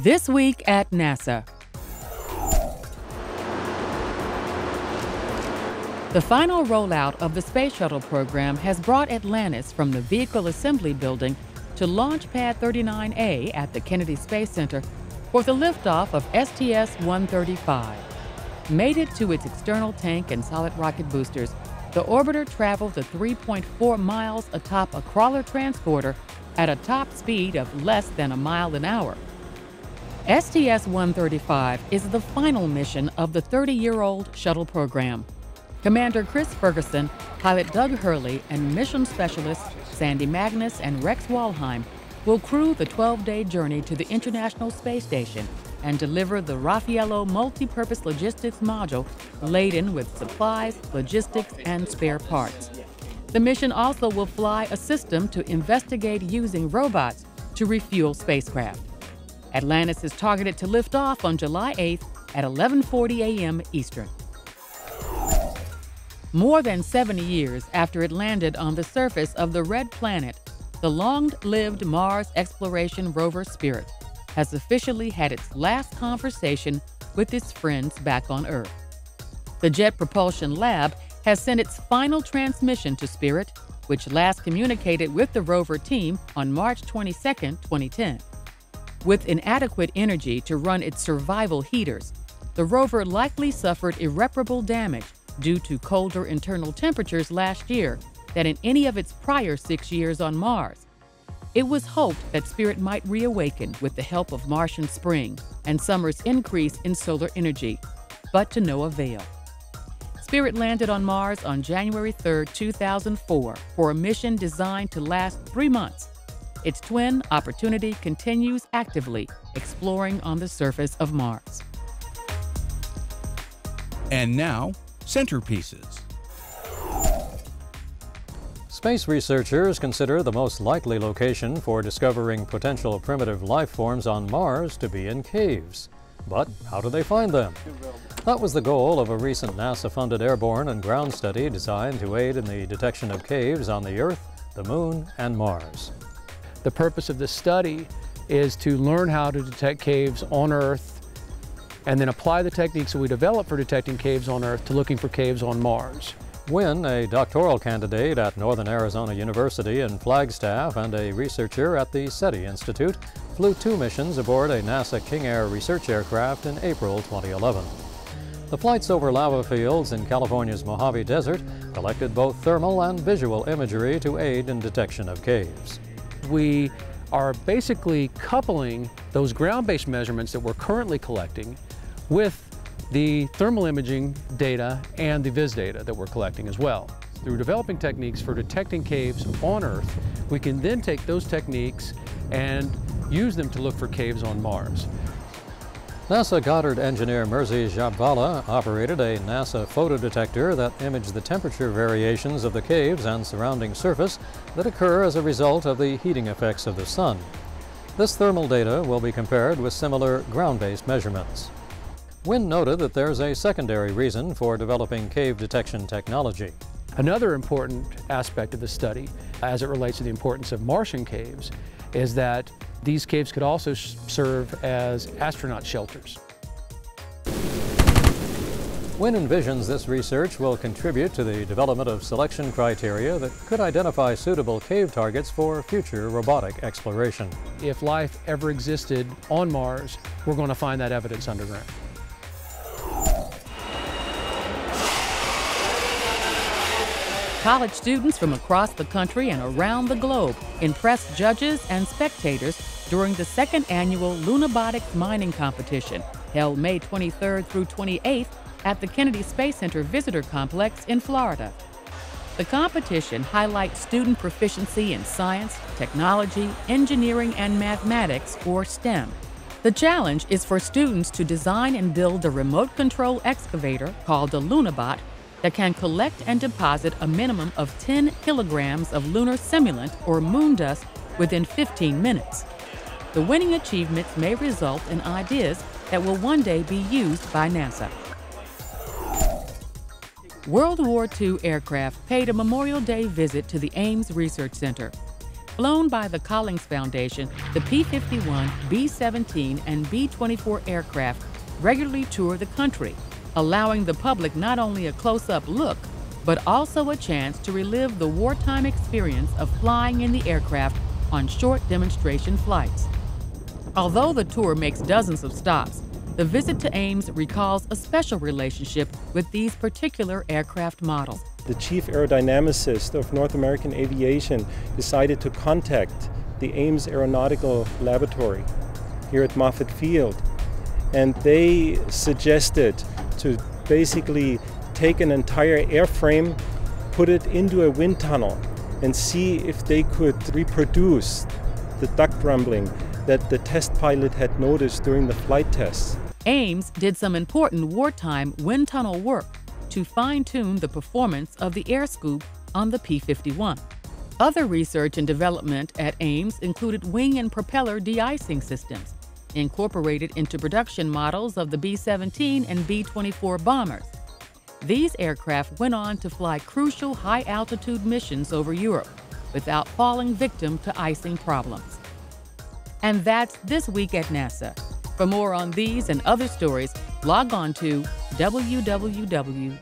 This week at NASA. The final rollout of the Space Shuttle Program has brought Atlantis from the Vehicle Assembly Building to Launch Pad 39A at the Kennedy Space Center for the liftoff of STS-135. Mated to its external tank and solid rocket boosters, the orbiter traveled the 3.4 miles atop a crawler transporter at a top speed of less than a mile an hour. STS-135 is the final mission of the 30-year-old shuttle program. Commander Chris Ferguson, pilot Doug Hurley, and mission specialists Sandy Magnus and Rex Walheim will crew the 12-day journey to the International Space Station and deliver the Raffaello multi-purpose logistics module laden with supplies, logistics, and spare parts. The mission also will fly a system to investigate using robots to refuel spacecraft. Atlantis is targeted to lift off on July 8th at 11:40 a.m. Eastern. More than 70 years after it landed on the surface of the Red Planet, the long-lived Mars exploration rover Spirit has officially had its last conversation with its friends back on Earth. The Jet Propulsion Lab has sent its final transmission to Spirit, which last communicated with the rover team on March 22, 2010. With inadequate energy to run its survival heaters, the rover likely suffered irreparable damage due to colder internal temperatures last year than in any of its prior 6 years on Mars. It was hoped that Spirit might reawaken with the help of Martian spring and summer's increase in solar energy, but to no avail. Spirit landed on Mars on January 3, 2004 for a mission designed to last 3 months. Its twin, Opportunity, continues actively exploring on the surface of Mars. And now, centerpieces. Space researchers consider the most likely location for discovering potential primitive life forms on Mars to be in caves. But how do they find them? That was the goal of a recent NASA-funded airborne and ground study designed to aid in the detection of caves on the Earth, the Moon, and Mars. The purpose of this study is to learn how to detect caves on Earth and then apply the techniques that we developed for detecting caves on Earth to looking for caves on Mars. Wynn, a doctoral candidate at Northern Arizona University in Flagstaff and a researcher at the SETI Institute, flew 2 missions aboard a NASA King Air research aircraft in April 2011. The flights over lava fields in California's Mojave Desert collected both thermal and visual imagery to aid in detection of caves. We are basically coupling those ground-based measurements that we're currently collecting with the thermal imaging data and the viz data that we're collecting as well. Through developing techniques for detecting caves on Earth, we can then take those techniques and use them to look for caves on Mars. NASA Goddard engineer Mersey Jabvala operated a NASA photodetector that imaged the temperature variations of the caves and surrounding surface that occur as a result of the heating effects of the sun. This thermal data will be compared with similar ground-based measurements. Wynn noted that there's a secondary reason for developing cave detection technology. Another important aspect of the study, as it relates to the importance of Martian caves, is that these caves could also serve as astronaut shelters. Wynn envisions this research will contribute to the development of selection criteria that could identify suitable cave targets for future robotic exploration. If life ever existed on Mars, we're going to find that evidence underground. College students from across the country and around the globe impressed judges and spectators during the 2nd annual Lunabotics mining competition, held May 23rd through 28th at the Kennedy Space Center Visitor Complex in Florida. The competition highlights student proficiency in science, technology, engineering, and mathematics, or STEM. The challenge is for students to design and build a remote control excavator called a Lunabot that can collect and deposit a minimum of 10 kilograms of lunar simulant or moon dust within 15 minutes. The winning achievements may result in ideas that will one day be used by NASA. World War II aircraft paid a Memorial Day visit to the Ames Research Center. Flown by the Collins Foundation, the P-51, B-17, and B-24 aircraft regularly tour the country, allowing the public not only a close-up look, but also a chance to relive the wartime experience of flying in the aircraft on short demonstration flights. Although the tour makes dozens of stops, the visit to Ames recalls a special relationship with these particular aircraft models. The chief aerodynamicist of North American Aviation decided to contact the Ames Aeronautical Laboratory here at Moffett Field, and they suggested to basically take an entire airframe, put it into a wind tunnel, and see if they could reproduce the duct rumbling that the test pilot had noticed during the flight tests. Ames did some important wartime wind tunnel work to fine-tune the performance of the air scoop on the P-51. Other research and development at Ames included wing and propeller de-icing systems, incorporated into production models of the B-17 and B-24 bombers. These aircraft went on to fly crucial high-altitude missions over Europe without falling victim to icing problems. And that's This Week at NASA. For more on these and other stories, log on to www.nasa.gov.